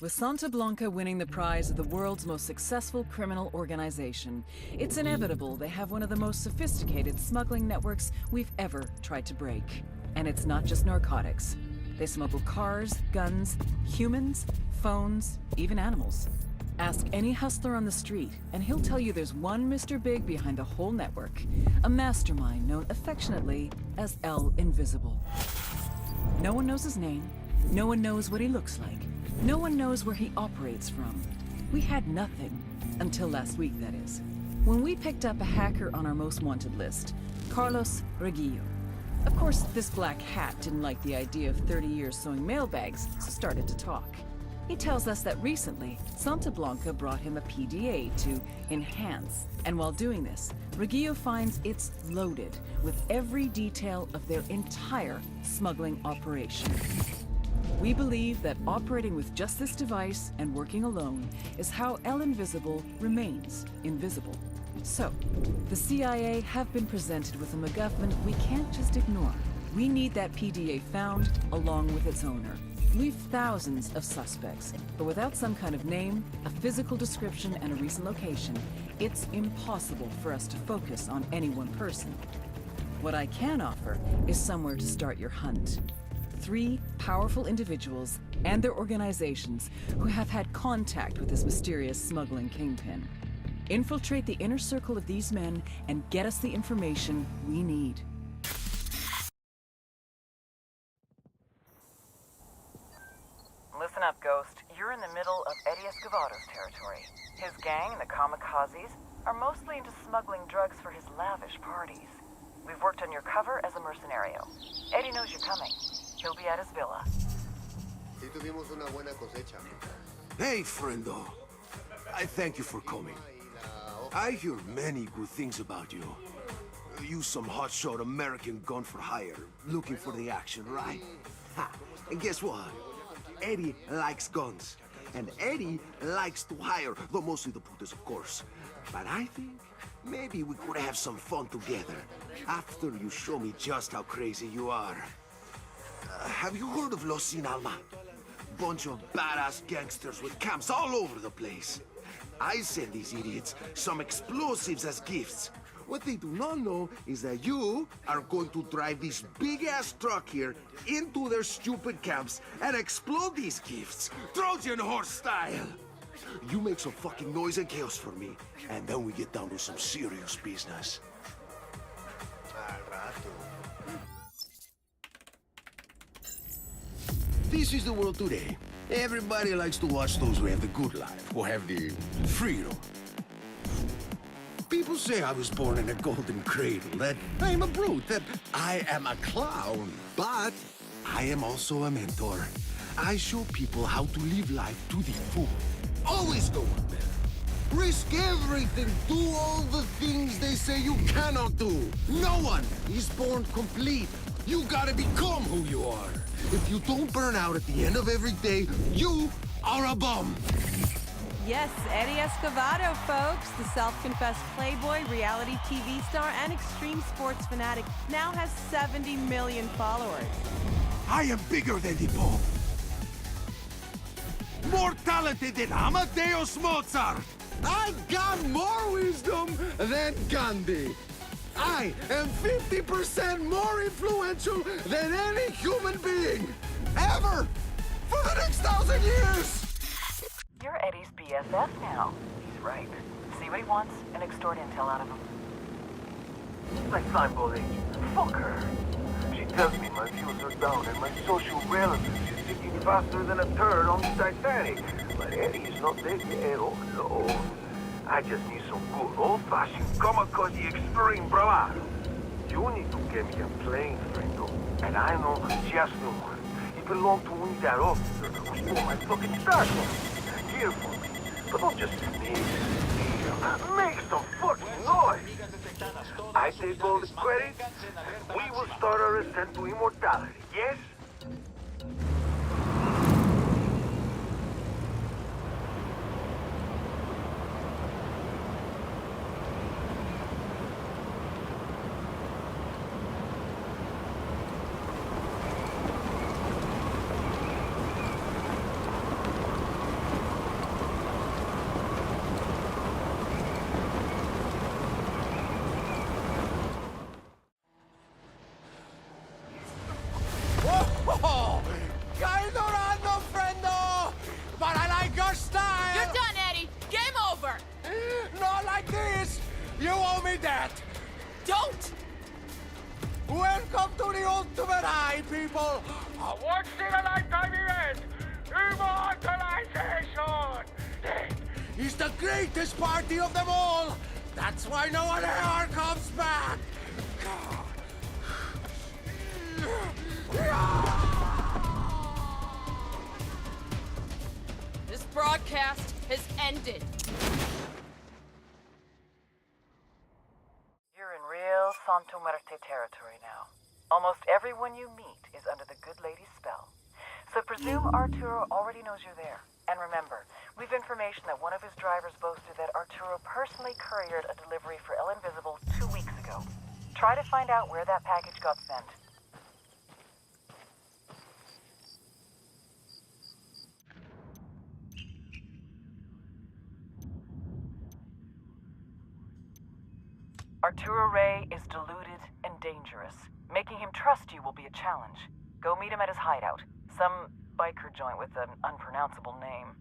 With Santa Blanca winning the prize of the world's most successful criminal organization, it's inevitable they have one of the most sophisticated smuggling networks we've ever tried to break. And it's not just narcotics. They smuggle cars, guns, humans, phones, even animals. Ask any hustler on the street, and he'll tell you there's one Mr. Big behind the whole network. A mastermind known affectionately as El Invisible. No one knows his name. No one knows what he looks like. No one knows where he operates from. We had nothing. Until last week, that is. When we picked up a hacker on our most wanted list, Carlos Reguillo. Of course, this black hat didn't like the idea of 30 years sewing mailbags, so started to talk. He tells us that recently, Santa Blanca brought him a PDA to enhance. And while doing this, Reguillo finds it's loaded with every detail of their entire smuggling operation. We believe that operating with just this device and working alone is how El Invisible remains invisible. So, the CIA have been presented with a MacGuffin we can't just ignore. We need that PDA found along with its owner. We've thousands of suspects, but without some kind of name, a physical description, and a recent location, it's impossible for us to focus on any one person. What I can offer is somewhere to start your hunt. 3 powerful individuals and their organizations who have had contact with this mysterious smuggling kingpin. Infiltrate the inner circle of these men and get us the information we need. Listen up, Ghost. You're in the middle of Eddie Escovado's territory. His gang, the kamikazes, are mostly into smuggling drugs for his lavish parties. We've worked on your cover as a mercenario. Eddie knows you're coming. He'll be at his villa. Hey, friendo. I thank you for coming. I hear many good things about you. You some hotshot American gun for hire, looking for the action, right? Ha! And guess what? Eddie likes guns. And Eddie likes to hire, though mostly the putas, of course. But I think maybe we could have some fun together, after you show me just how crazy you are. Have you heard of Los Sin Alma? Bunch of badass gangsters with camps all over the place. I send these idiots some explosives as gifts. What they do not know is that you are going to drive this big-ass truck here into their stupid camps and explode these gifts, Trojan horse style. You make some fucking noise and chaos for me, and then we get down to some serious business. This is the world today. Everybody likes to watch those who have the good life, who have the freedom. People say I was born in a golden cradle, that I am a brute, that I am a clown. But I am also a mentor. I show people how to live life to the full. Always go out there. Risk everything. Do all the things they say you cannot do. No one is born complete. You gotta become who you are. If you don't burn out at the end of every day, you are a bum. Yes, Eddie Escovado, folks. The self-confessed playboy, reality TV star, and extreme sports fanatic now has 70 million followers. I am bigger than the Pope. More talented than Amadeus Mozart. I got more wisdom than Gandhi. I am 50% more influential than any human being, ever, for the next 1,000 years! You're Eddie's BFF now. He's right. See what he wants and extort intel out of him. Like Feinbold agent. Fuck her. She tells me my views are down and my social relevance is sinking faster than a turd on the Titanic. But Eddie's not dead yet, oh no. I just need some good old-fashioned kamikaze extreme bravado. You need to get me a plane, friendo. And I know just the one. It belonged to me, that officer who stole my fucking stash. Here for me. But don't just sneeze. Make some fucking noise. I take all the credit. We will start our ascent to immortality, yes? die, people! A once-in-a-lifetime event! Immortalization! Death is the greatest party of them all! That's why no one ever comes back! This broadcast has ended. You're in real Santo Muerte territory now. Almost everyone you meet is under the Good Lady's spell. So presume Arturo already knows you're there. And remember, we've information that one of his drivers boasted that Arturo personally couriered a delivery for El Invisible 2 weeks ago. Try to find out where that package got sent. Arturo Rey is deluded and dangerous. Making him trust you will be a challenge. Go meet him at his hideout. Some biker joint with an unpronounceable name.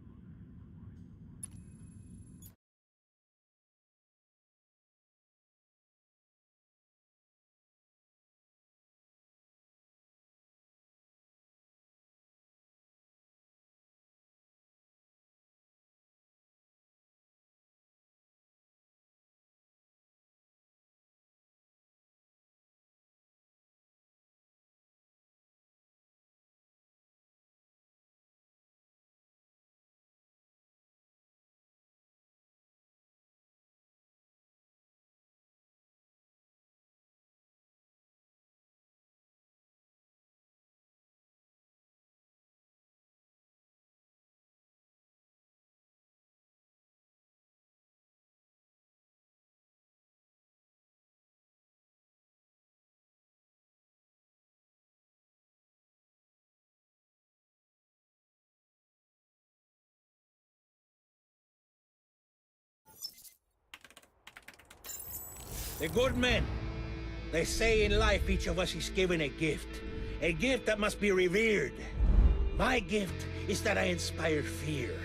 The good men. They say in life each of us is given a gift that must be revered. My gift is that I inspire fear.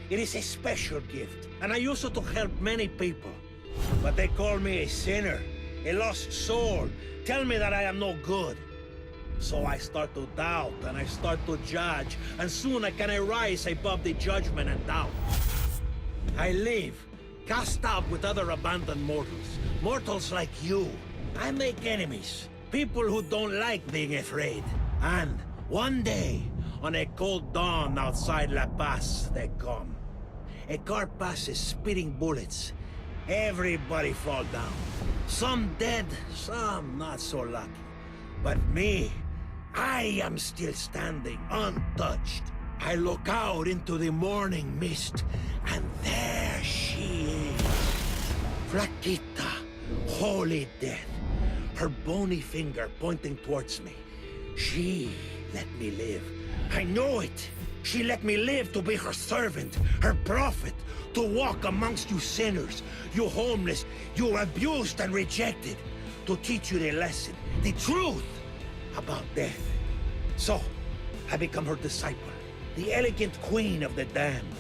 It is a special gift, and I use it to help many people. But they call me a sinner, a lost soul, tell me that I am no good. So I start to doubt, and I start to judge, and soon I can rise above the judgment and doubt. I live, cast out with other abandoned mortals. Mortals like you. I make enemies. People who don't like being afraid. And one day, on a cold dawn outside La Paz, they come. A car passes spitting bullets. Everybody fall down. Some dead, some not so lucky. But me, I am still standing, untouched. I look out into the morning mist, and there she is. Flaquita, holy death. Her bony finger pointing towards me. She let me live. I know it. She let me live to be her servant, her prophet, to walk amongst you sinners, you homeless, you abused and rejected, to teach you the lesson, the truth about death. So, I become her disciple, the elegant queen of the damned.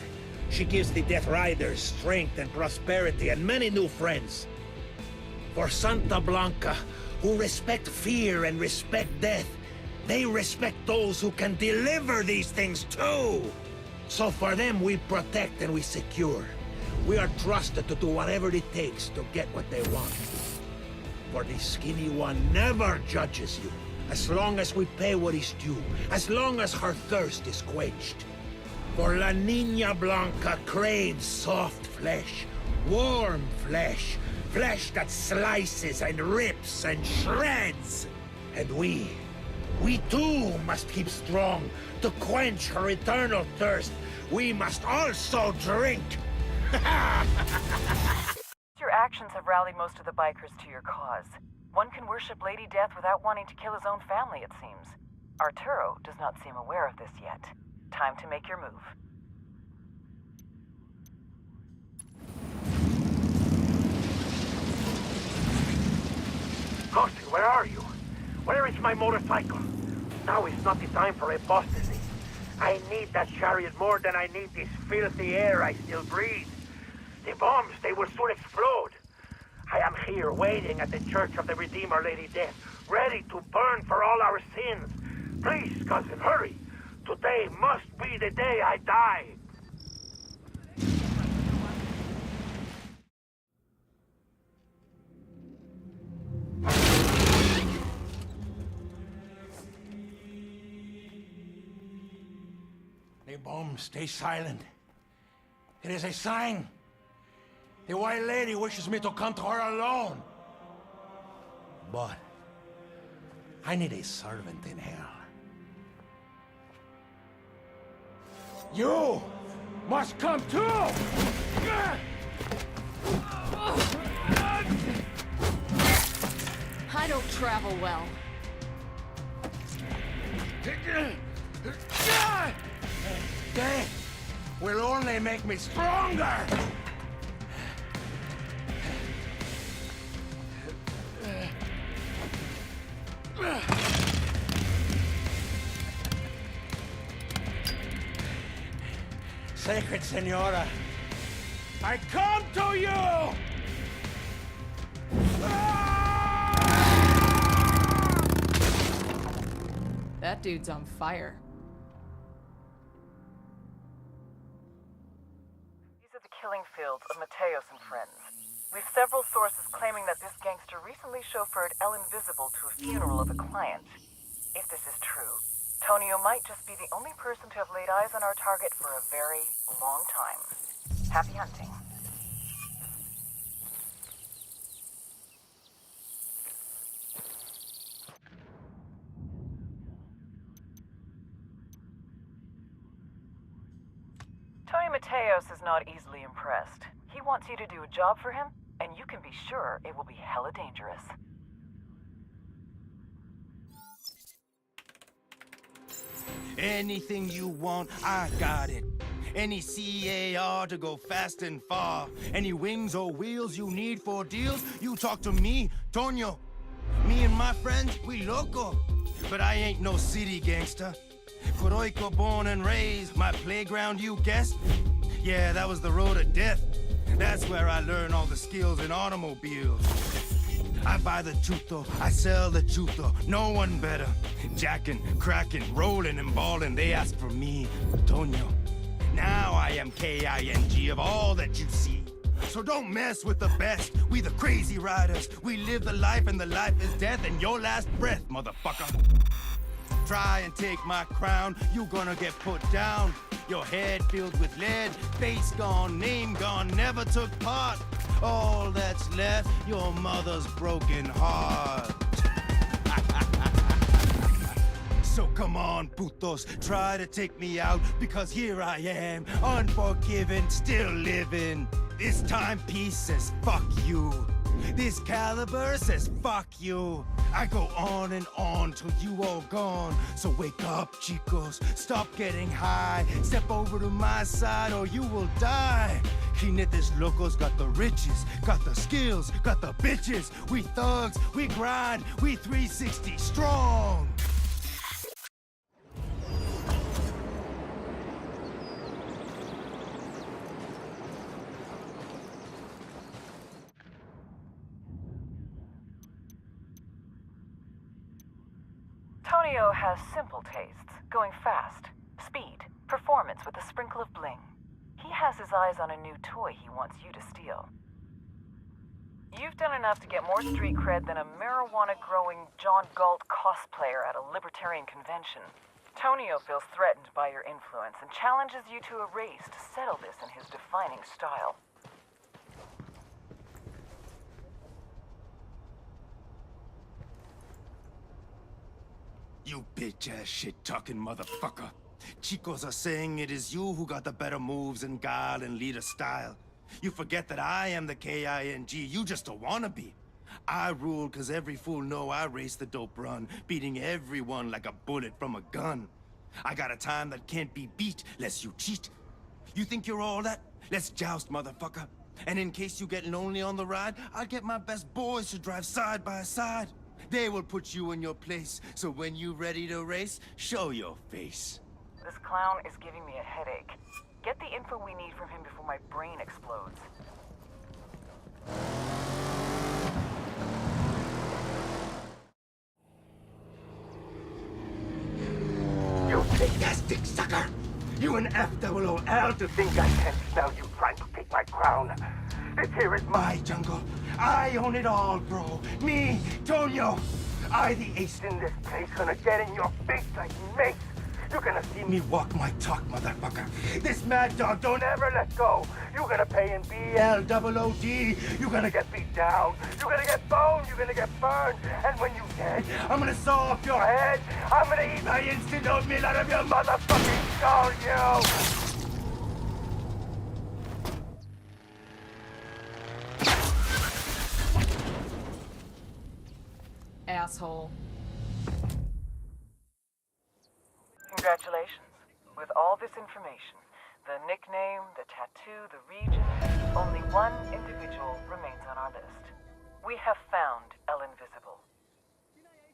She gives the Death Riders strength and prosperity and many new friends. For Santa Blanca, who respect fear and respect death, they respect those who can deliver these things too. So for them, we protect and we secure. We are trusted to do whatever it takes to get what they want. For the skinny one never judges you, as long as we pay what is due, as long as her thirst is quenched. For La Niña Blanca craves soft flesh, warm flesh, flesh that slices and rips and shreds. And we too must keep strong to quench her eternal thirst. We must also drink. Your actions have rallied most of the bikers to your cause. One can worship Lady Death without wanting to kill his own family, it seems. Arturo does not seem aware of this yet. Time to make your move. Ghosty, where are you? Where is my motorcycle? Now is not the time for apostasy. I need that chariot more than I need this filthy air I still breathe. The bombs, they will soon explode. I am here waiting at the Church of the Redeemer Lady Death, ready to burn for all our sins, Please, cousin, hurry. Today must be the day I die. The bomb, stay silent. It is a sign. The White Lady wishes me to come to her alone. But I need a servant in hell. You must come too! I don't travel well. Death will only make me stronger! Sacred Senora, I come to you! That dude's on fire. These are the killing fields of Mateos and friends. We've several sources claiming that this gangster recently chauffeured El Invisible to a funeral of a client. If this is true, Tonio might just be the only person to have laid eyes on our target for a very long time. Happy hunting. Tony Mateos is not easily impressed. He wants you to do a job for him, and you can be sure it will be hella dangerous. Anything you want, I got it. Any CAR to go fast and far. Any wings or wheels you need for deals, you talk to me, Tonio. Me and my friends, we loco. But I ain't no city gangster. Coroico born and raised, my playground, you guessed? Yeah, that was the road of death. That's where I learned all the skills in automobiles. I buy the chuto, I sell the chuto, no one better. Jacking, cracking, rolling and balling, they ask for me, Tonio. Now I am KING of all that you see. So don't mess with the best, we the crazy riders. We live the life and the life is death and your last breath, motherfucker. Try and take my crown, you gonna get put down. Your head filled with lead, face gone, name gone, never took part. All that's left, your mother's broken heart. So come on, putos, try to take me out, because here I am, unforgiven, still living. This timepiece says fuck you. This caliber says fuck you. I go on and on till you all gone. So wake up, chicos, stop getting high. Step over to my side or you will die. Jinetes locos got the riches, got the skills, got the bitches. We thugs, we grind, we 360 strong. Tonio has simple tastes, going fast, speed, performance with a sprinkle of bling. He has his eyes on a new toy he wants you to steal. You've done enough to get more street cred than a marijuana-growing John Galt cosplayer at a libertarian convention. Tonio feels threatened by your influence and challenges you to a race to settle this in his defining style. You bitch-ass shit-talking motherfucker. Chicos are saying it is you who got the better moves and guile and leader style. You forget that I am the KING, you just a wannabe. I rule cause every fool know I race the dope run, beating everyone like a bullet from a gun. I got a time that can't be beat lest you cheat. You think you're all that? Let's joust, motherfucker. And in case you get lonely on the ride, I'll get my best boys to drive side by side. They will put you in your place, so when you ready to race, show your face. This clown is giving me a headache. Get the info we need from him before my brain explodes. dick sucker! You an FOOL to think I can't smell you trying to take my crown. This here is my jungle. I own it all, bro. Me, Tonio. I, the ace in this place, gonna get in your face like mace. You're gonna see me walk my talk, motherfucker. This mad dog don't ever let go. You're gonna pay in BLOOD. You're gonna get beat down. You're gonna get boned. You're gonna get burned. And when you're dead, I'm gonna saw off your head. I'm gonna eat my instant oatmeal out of your motherfucking skull, you! Asshole. Congratulations. With all this information, the nickname, the tattoo, the region, only one individual remains on our list. We have found El Invisible.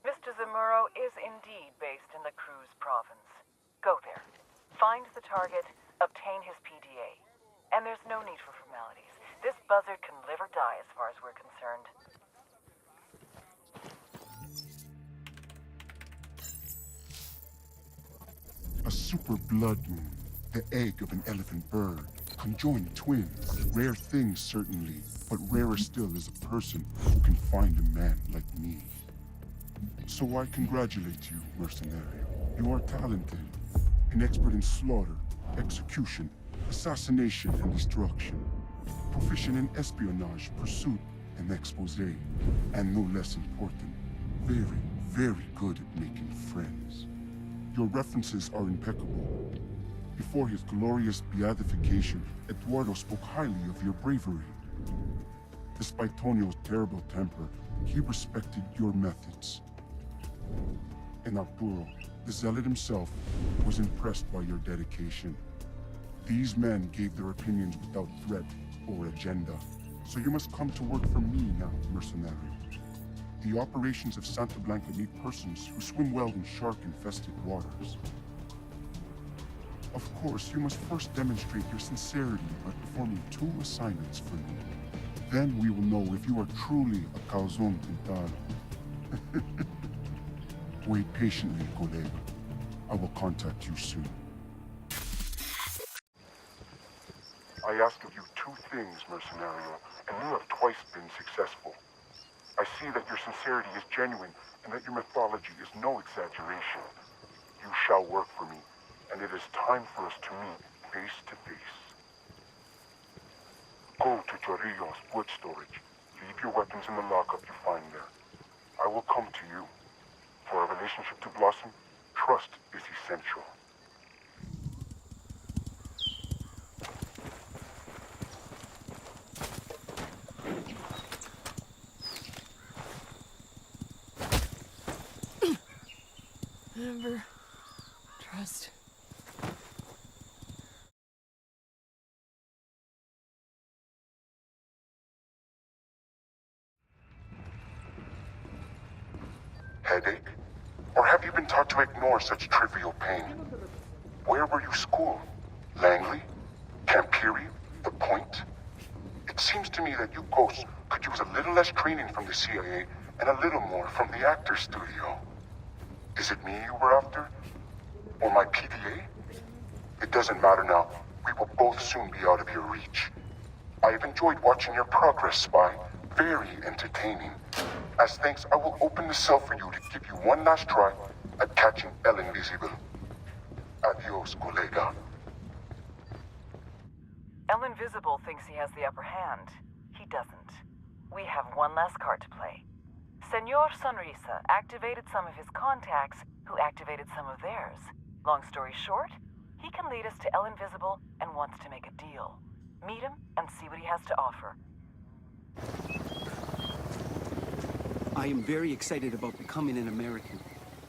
Mr. Zamuro is indeed based in the Cruz province. Go there, find the target, obtain his PDA. And there's no need for formalities. This buzzard can live or die as far as we're concerned. A super blood moon, the egg of an elephant bird, conjoined twins. Rare things, certainly, but rarer still is a person who can find a man like me. So I congratulate you, mercenary. You are talented, an expert in slaughter, execution, assassination, and destruction. Proficient in espionage, pursuit, and expose. And no less important, very, very good at making friends. Your references are impeccable. Before his glorious beatification, Eduardo spoke highly of your bravery. Despite Tonio's terrible temper, he respected your methods. And Arturo, the zealot himself, was impressed by your dedication. These men gave their opinions without threat or agenda. So you must come to work for me now, mercenary. The operations of Santa Blanca need persons who swim well in shark-infested waters. Of course, you must first demonstrate your sincerity by performing 2 assignments for me. Then we will know if you are truly a calzone pintado. Wait patiently, colega. I will contact you soon. I ask of you 2 things, Mercenario, and you have twice been successful. I see that your sincerity is genuine and that your mythology is no exaggeration. You shall work for me, and it is time for us to meet face to face. Go to Chorrillo's wood storage. Leave your weapons in the lockup you find there. I will come to you. For our relationship to blossom, trust is essential. Never trust. Headache? Or have you been taught to ignore such trivial pain? Where were you schooled? Langley? Campiri? The Point? It seems to me that you ghosts could use a little less training from the CIA and a little more from the actor's studio. Is it me you were after? Or my PDA? It doesn't matter now. We will both soon be out of your reach. I have enjoyed watching your progress, Spy. Very entertaining. As thanks, I will open the cell for you to give you one last try at catching El Invisible. Adios, colega. El Invisible thinks he has the upper hand. He doesn't. We have one last card to play. Senor Sonrisa activated some of his contacts, who activated some of theirs. Long story short, he can lead us to El Invisible and wants to make a deal. Meet him and see what he has to offer. I am very excited about becoming an American.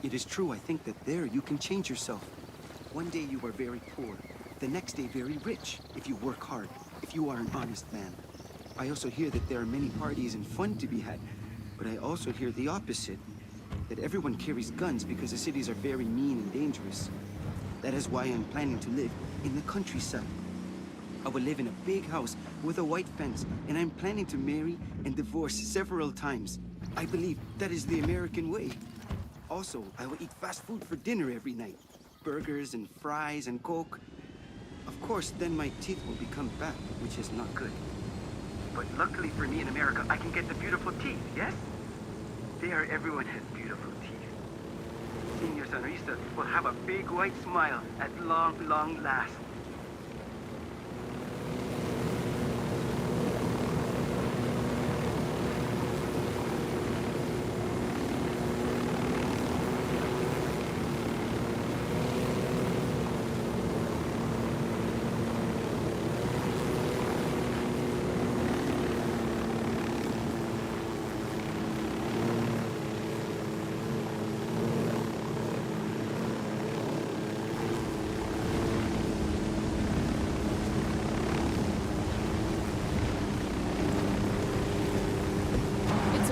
It is true, I think that there you can change yourself. One day you are very poor, the next day very rich, if you work hard, if you are an honest man. I also hear that there are many parties and fun to be had, but I also hear the opposite, that everyone carries guns because the cities are very mean and dangerous. That is why I'm planning to live in the countryside. I will live in a big house with a white fence, and I'm planning to marry and divorce several times. I believe that is the American way. Also, I will eat fast food for dinner every night. burgers and fries and Coke. Of course, then my teeth will become fat, which is not good. But luckily for me in America, I can get the beautiful teeth, yes? There, everyone has beautiful teeth. Senior Sonrisa will have a big white smile at long, long last.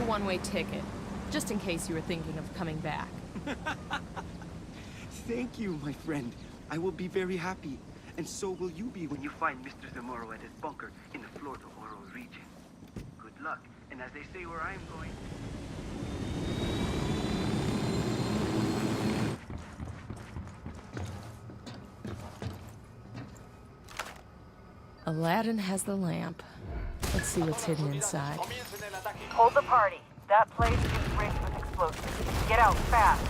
One-way ticket, just in case you were thinking of coming back. Thank you, my friend. I will be very happy. And so will you be when you find Mr. Zamora at his bunker in the Florida Oro region. Good luck, and as they say where I am going... Aladdin has the lamp. Let's see what's hidden inside. Hold the party. That place is rigged with explosives. Get out fast.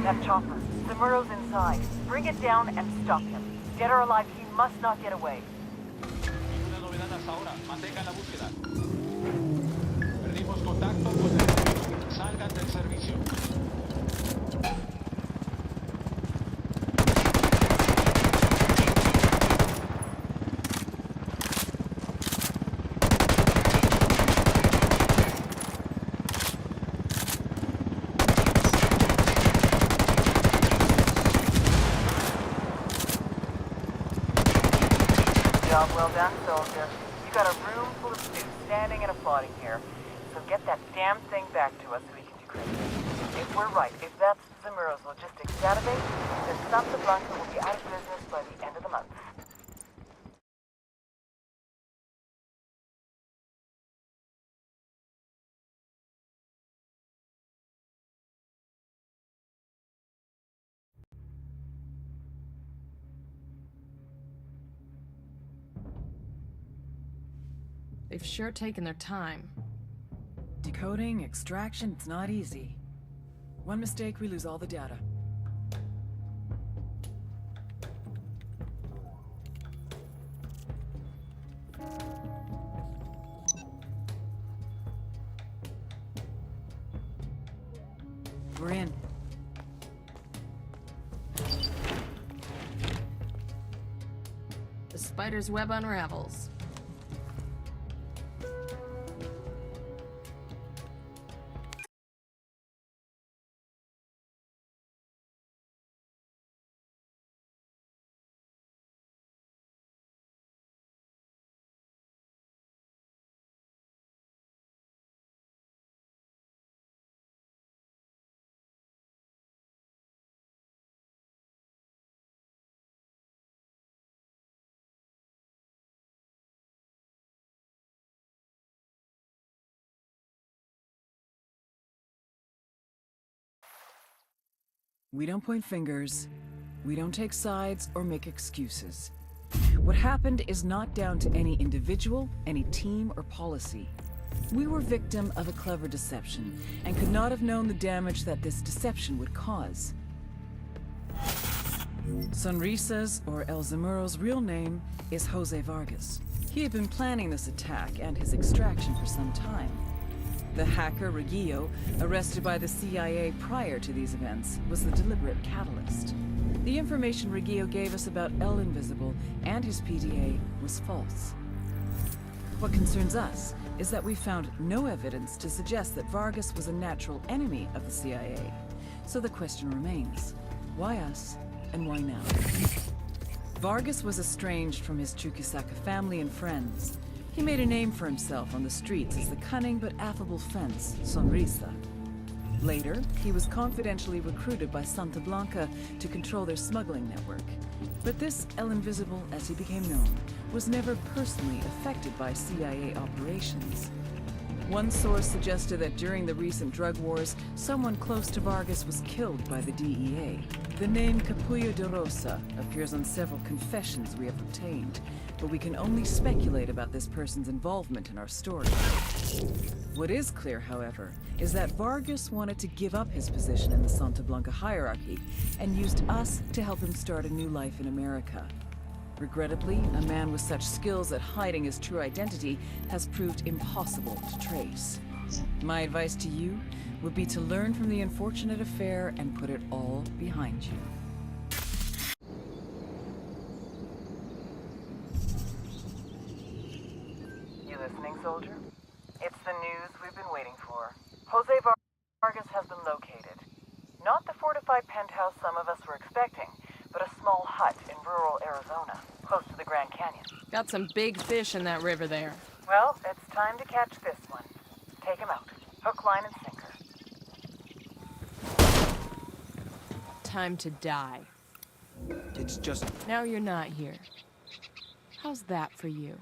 That chopper. Zamuro's inside. Bring it down and stop him. Dead or alive, he must not get away. Perdimos contacto con el enemigo. Salgan del servicio. Job well done, soldier. You got a room full of suits standing and applauding here. So get that damn thing back to us so we can decrypt it. If we're right, if that's Zamuro's logistics database, then Santa Blanca will be out of business by the end of the month. They've sure taken their time. Decoding, extraction, it's not easy. One mistake, we lose all the data. We're in. The spider's web unravels. We don't point fingers, we don't take sides or make excuses. What happened is not down to any individual, any team, or policy. We were victim of a clever deception, and could not have known the damage that this deception would cause. Sonrisa's, or El Zamuro's real name, is Jose Vargas. He had been planning this attack and his extraction for some time. The hacker, Reguillo, arrested by the CIA prior to these events, was the deliberate catalyst. The information Reguillo gave us about El Invisible and his PDA was false. What concerns us is that we found no evidence to suggest that Vargas was a natural enemy of the CIA. So the question remains, why us and why now? Vargas was estranged from his Chuquisaca family and friends. He made a name for himself on the streets as the cunning but affable fence, Sonrisa. Later, he was confidentially recruited by Santa Blanca to control their smuggling network. But this El Invisible, as he became known, was never personally affected by CIA operations. One source suggested that during the recent drug wars, someone close to Vargas was killed by the DEA. The name Capullo de Rosa appears on several confessions we have obtained, but we can only speculate about this person's involvement in our story. What is clear, however, is that Vargas wanted to give up his position in the Santa Blanca hierarchy and used us to help him start a new life in America. Regrettably, a man with such skills at hiding his true identity has proved impossible to trace. My advice to you would be to learn from the unfortunate affair and put it all behind you. You listening, soldier? It's the news we've been waiting for. Jose Vargas has been located. Not the fortified penthouse some of us were expecting, but a small hut in rural Arizona, close to the Grand Canyon. Got some big fish in that river there. Well, it's time to catch this one. Take him out. Hook, line, and sinker. Time to die. It's just... Now you're not here. How's that for you?